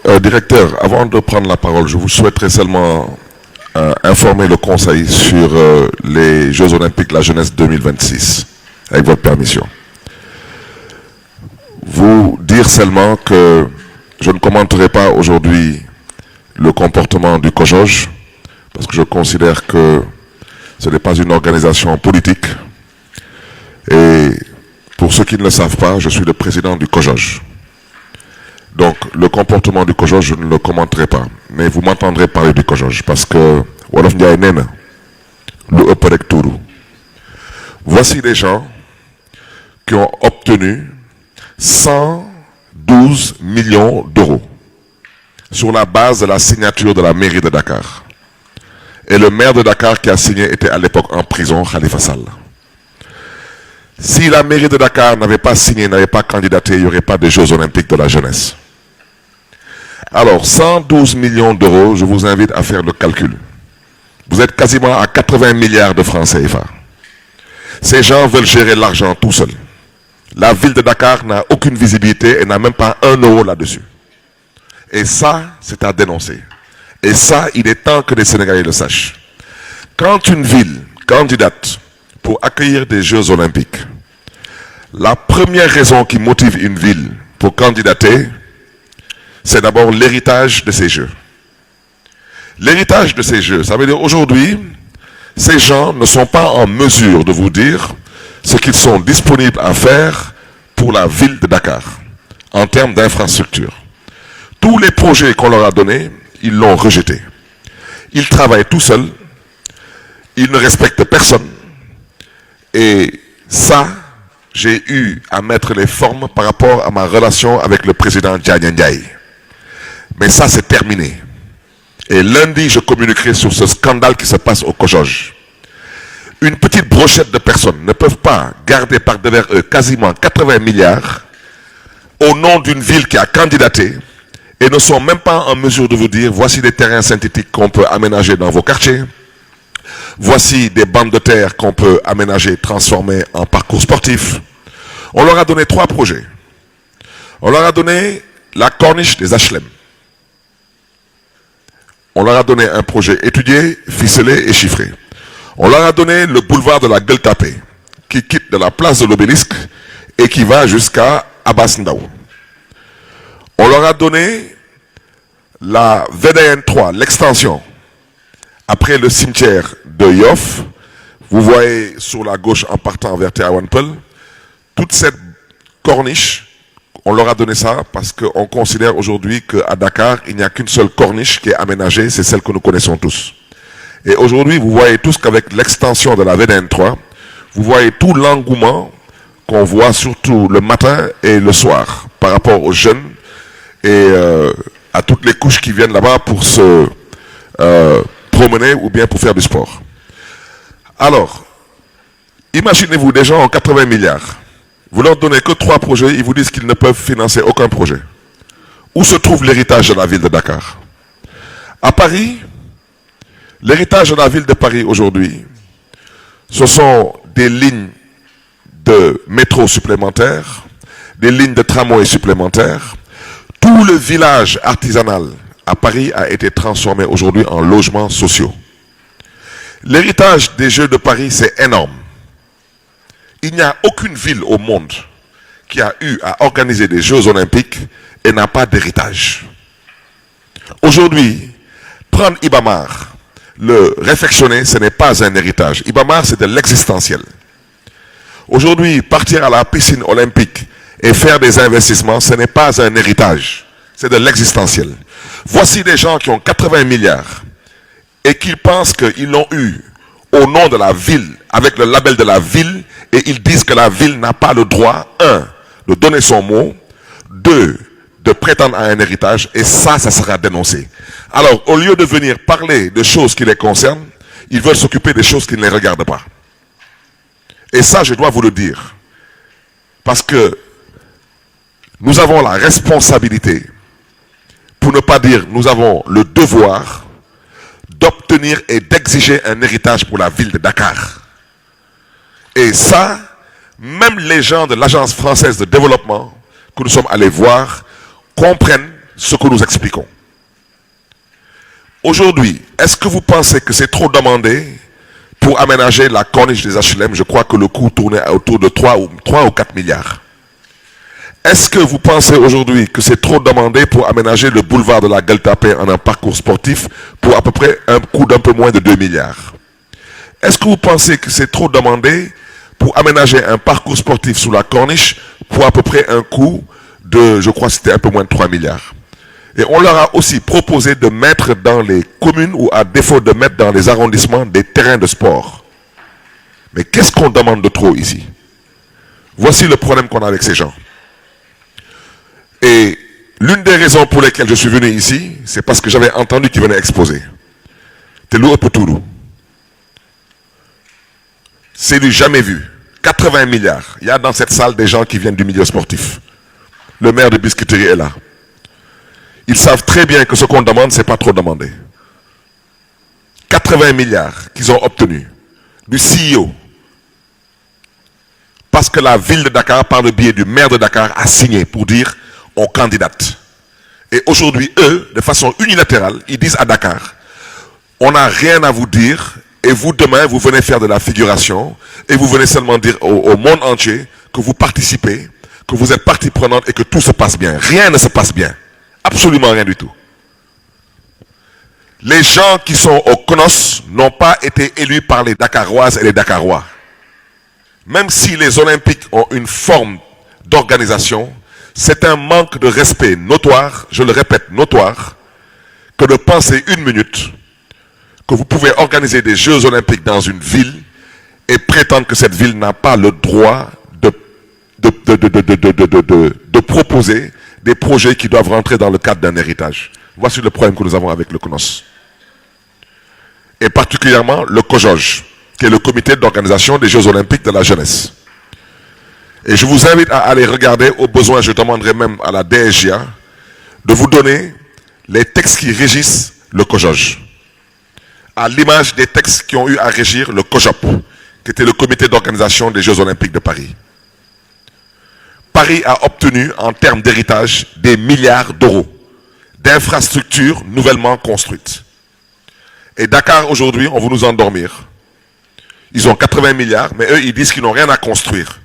Directeur, avant de prendre la parole, je vous souhaiterais seulement informer le Conseil sur les Jeux Olympiques de la Jeunesse 2026, avec votre permission. Vous dire seulement que je ne commenterai pas aujourd'hui le comportement du COJOJ, parce que je considère que ce n'est pas une organisation politique. Et pour ceux qui ne le savent pas, je suis le président du COJOJ. Donc, le comportement du COJOJ, je ne le commenterai pas. Mais vous m'entendrez parler du COJOJ, parce que Wolof Ndiaye nena, le Operek Tourou. Voici des gens qui ont obtenu 112 millions d'euros sur la base de la signature de la mairie de Dakar. Et le maire de Dakar qui a signé était à l'époque en prison, Khalifa Sall. Si la mairie de Dakar n'avait pas signé, n'avait pas candidaté, il n'y aurait pas de Jeux Olympiques de la jeunesse. Alors, 112 millions d'euros, je vous invite à faire le calcul. Vous êtes quasiment à 80 milliards de francs CFA. Ces gens veulent gérer l'argent tout seuls. La ville de Dakar n'a aucune visibilité et n'a même pas un euro là-dessus. Et ça, c'est à dénoncer. Et ça, il est temps que les Sénégalais le sachent. Quand une ville candidate pour accueillir des Jeux Olympiques, la première raison qui motive une ville pour candidater, c'est d'abord l'héritage de ces Jeux. L'héritage de ces Jeux, ça veut dire aujourd'hui, ces gens ne sont pas en mesure de vous dire ce qu'ils sont disponibles à faire pour la ville de Dakar, en termes d'infrastructure. Tous les projets qu'on leur a donnés, ils l'ont rejeté. Ils travaillent tout seuls, ils ne respectent personne, et ça, j'ai eu à mettre les formes par rapport à ma relation avec le président Diagne Ndiaye. Mais ça, c'est terminé. Et lundi, je communiquerai sur ce scandale qui se passe au COJOJ. Une petite brochette de personnes ne peuvent pas garder par devers eux quasiment 80 milliards au nom d'une ville qui a candidaté et ne sont même pas en mesure de vous dire voici des terrains synthétiques qu'on peut aménager dans vos quartiers, voici des bandes de terre qu'on peut aménager, transformer en parcours sportif. On leur a donné 3 projets. On leur a donné la corniche des HLM. On leur a donné un projet étudié, ficelé et chiffré. On leur a donné le boulevard de la Gueule Tapée, qui quitte de la place de l'Obélisque et qui va jusqu'à Abass Ndao. On leur a donné la VDN 3, l'extension, après le cimetière de Yoff. Vous voyez sur la gauche en partant vers Tiawanpel, toute cette corniche. On leur a donné ça parce qu'on considère aujourd'hui qu'à Dakar, il n'y a qu'une seule corniche qui est aménagée, c'est celle que nous connaissons tous. Et aujourd'hui, vous voyez tous qu'avec l'extension de la VDN 3, vous voyez tout l'engouement qu'on voit surtout le matin et le soir par rapport aux jeunes et à toutes les couches qui viennent là-bas pour se promener ou bien pour faire du sport. Alors, imaginez-vous des gens en 80 milliards. Vous leur donnez que 3 projets, ils vous disent qu'ils ne peuvent financer aucun projet. Où se trouve l'héritage de la ville de Dakar? À Paris, l'héritage de la ville de Paris aujourd'hui, ce sont des lignes de métro supplémentaires, des lignes de tramway supplémentaires. Tout le village artisanal à Paris a été transformé aujourd'hui en logements sociaux. L'héritage des Jeux de Paris, c'est énorme. Il n'y a aucune ville au monde qui a eu à organiser des Jeux Olympiques et n'a pas d'héritage. Aujourd'hui, prendre Ibamar, le réfectionner, ce n'est pas un héritage. Ibamar, c'est de l'existentiel. Aujourd'hui, partir à la piscine olympique et faire des investissements, ce n'est pas un héritage. C'est de l'existentiel. Voici des gens qui ont 80 milliards et qui pensent qu'ils l'ont eu au nom de la ville, avec le label de la ville, et ils disent que la ville n'a pas le droit, 1, de donner son mot, 2, de prétendre à un héritage, et ça sera dénoncé. Alors, au lieu de venir parler de choses qui les concernent, ils veulent s'occuper des choses qui ne les regardent pas. Et ça, je dois vous le dire, parce que nous avons la responsabilité, pour ne pas dire nous avons le devoir, d'obtenir et d'exiger un héritage pour la ville de Dakar. Et ça, même les gens de l'Agence française de développement que nous sommes allés voir comprennent ce que nous expliquons. Aujourd'hui, est-ce que vous pensez que c'est trop demandé pour aménager la corniche des HLM? Je crois que le coût tournait autour de 3 ou 4 milliards. Est-ce que vous pensez aujourd'hui que c'est trop demandé pour aménager le boulevard de la Gueule Tapée en un parcours sportif pour à peu près un coût d'un peu moins de 2 milliards? Est-ce que vous pensez que c'est trop demandé pour aménager un parcours sportif sous la corniche pour à peu près un coût de, je crois que c'était un peu moins de 3 milliards? Et on leur a aussi proposé de mettre dans les communes ou à défaut de mettre dans les arrondissements des terrains de sport. Mais qu'est-ce qu'on demande de trop ici? Voici le problème qu'on a avec ces gens. Et l'une des raisons pour lesquelles je suis venu ici, c'est parce que j'avais entendu qu'ils venaient exposer. Telou Epoutourou. C'est du jamais vu. 80 milliards. Il y a dans cette salle des gens qui viennent du milieu sportif. Le maire de Biscuiterie est là. Ils savent très bien que ce qu'on demande, ce n'est pas trop demandé. 80 milliards qu'ils ont obtenus du CEO. Parce que la ville de Dakar, par le biais du maire de Dakar, a signé pour dire on candidate. Et aujourd'hui, eux, de façon unilatérale, ils disent à Dakar, on n'a rien à vous dire, et vous, demain, vous venez faire de la figuration, et vous venez seulement dire au monde entier que vous participez, que vous êtes partie prenante et que tout se passe bien. Rien ne se passe bien. Absolument rien du tout. Les gens qui sont au CNOS n'ont pas été élus par les Dakaroises et les Dakarois. Même si les Olympiques ont une forme d'organisation, c'est un manque de respect notoire, je le répète, notoire, que de penser une minute que vous pouvez organiser des Jeux Olympiques dans une ville et prétendre que cette ville n'a pas le droit de proposer des projets qui doivent rentrer dans le cadre d'un héritage. Voici le problème que nous avons avec le CNOS. Et particulièrement le COJOJ, qui est le comité d'organisation des Jeux Olympiques de la jeunesse. Et je vous invite à aller regarder, au besoin je demanderai même à la DSGA de vous donner les textes qui régissent le COJOJ, à l'image des textes qui ont eu à régir le COJOP, qui était le comité d'organisation des Jeux Olympiques de Paris. Paris a obtenu, en termes d'héritage, des milliards d'euros d'infrastructures nouvellement construites. Et Dakar, aujourd'hui, on veut nous endormir. Ils ont 80 milliards, mais eux, ils disent qu'ils n'ont rien à construire.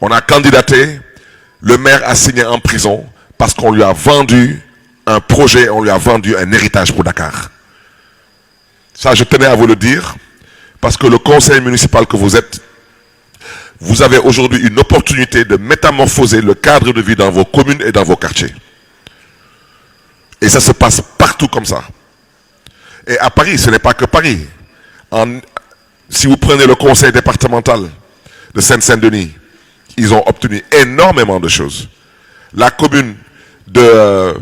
On a candidaté, le maire a signé en prison parce qu'on lui a vendu un projet, on lui a vendu un héritage pour Dakar. Ça, je tenais à vous le dire, parce que le conseil municipal que vous êtes, vous avez aujourd'hui une opportunité de métamorphoser le cadre de vie dans vos communes et dans vos quartiers. Et ça se passe partout comme ça. Et à Paris, ce n'est pas que Paris. Si vous prenez le conseil départemental de Seine-Saint-Denis, ils ont obtenu énormément de choses. La commune de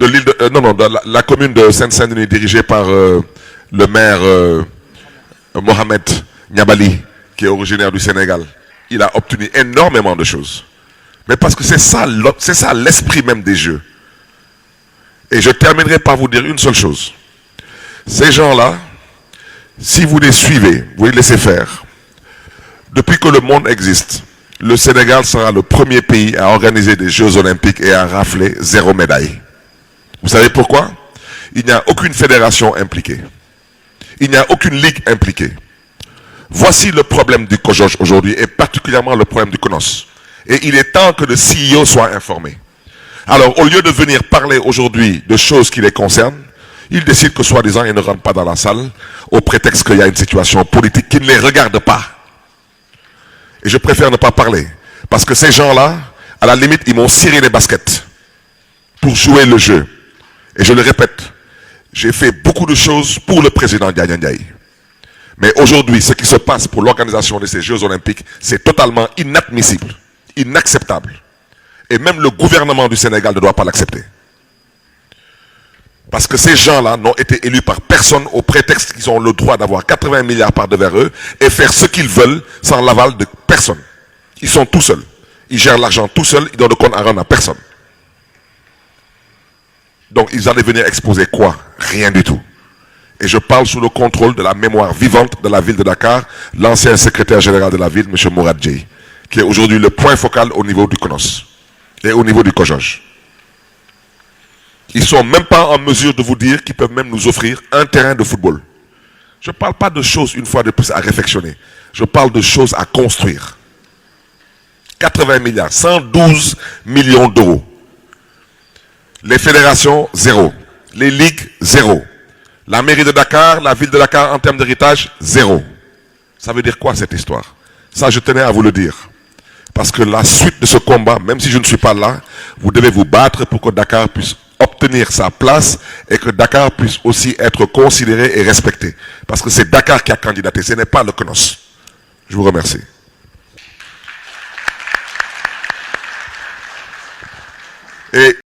l'île de, la commune de Seine-Saint-Denis dirigée par le maire Mohamed Niabali, qui est originaire du Sénégal, il a obtenu énormément de choses. Mais parce que c'est ça l'esprit même des jeux. Et je terminerai par vous dire une seule chose. Ces gens-là, si vous les suivez, vous les laissez faire, depuis que le monde existe, le Sénégal sera le premier pays à organiser des Jeux Olympiques et à rafler 0 médaille. Vous savez pourquoi? Il n'y a aucune fédération impliquée. Il n'y a aucune ligue impliquée. Voici le problème du COJOJ aujourd'hui, et particulièrement le problème du CNOS. Et il est temps que le CEO soit informé. Alors, au lieu de venir parler aujourd'hui de choses qui les concernent, ils décident que soi-disant, ils ne rentrent pas dans la salle au prétexte qu'il y a une situation politique qui ne les regarde pas. Et je préfère ne pas parler. Parce que ces gens-là, à la limite, ils m'ont ciré les baskets pour jouer le jeu. Et je le répète, j'ai fait beaucoup de choses pour le président Ndiaye Ndiaye. Mais aujourd'hui, ce qui se passe pour l'organisation de ces Jeux Olympiques, c'est totalement inadmissible, inacceptable. Et même le gouvernement du Sénégal ne doit pas l'accepter. Parce que ces gens-là n'ont été élus par personne au prétexte qu'ils ont le droit d'avoir 80 milliards par devers eux et faire ce qu'ils veulent sans l'aval de personne. Ils sont tout seuls. Ils gèrent l'argent tout seuls, ils donnent de compte à rendre à personne. Donc ils allaient venir exposer quoi? Rien du tout. Et je parle sous le contrôle de la mémoire vivante de la ville de Dakar, l'ancien secrétaire général de la ville, M. Mourad Djei. qui est aujourd'hui le point focal au niveau du CONOS et au niveau du COJOJ. Ils ne sont même pas en mesure de vous dire qu'ils peuvent même nous offrir un terrain de football. Je ne parle pas de choses, une fois de plus, à réflexionner. Je parle de choses à construire. 80 milliards, 112 millions d'euros. Les fédérations, zéro. Les ligues, zéro. La mairie de Dakar, la ville de Dakar, en termes d'héritage, zéro. Ça veut dire quoi cette histoire? Ça, je tenais à vous le dire. Parce que la suite de ce combat, même si je ne suis pas là, vous devez vous battre pour que Dakar puisse obtenir sa place et que Dakar puisse aussi être considéré et respecté. Parce que c'est Dakar qui a candidaté, ce n'est pas le CONOS. Je vous remercie. Et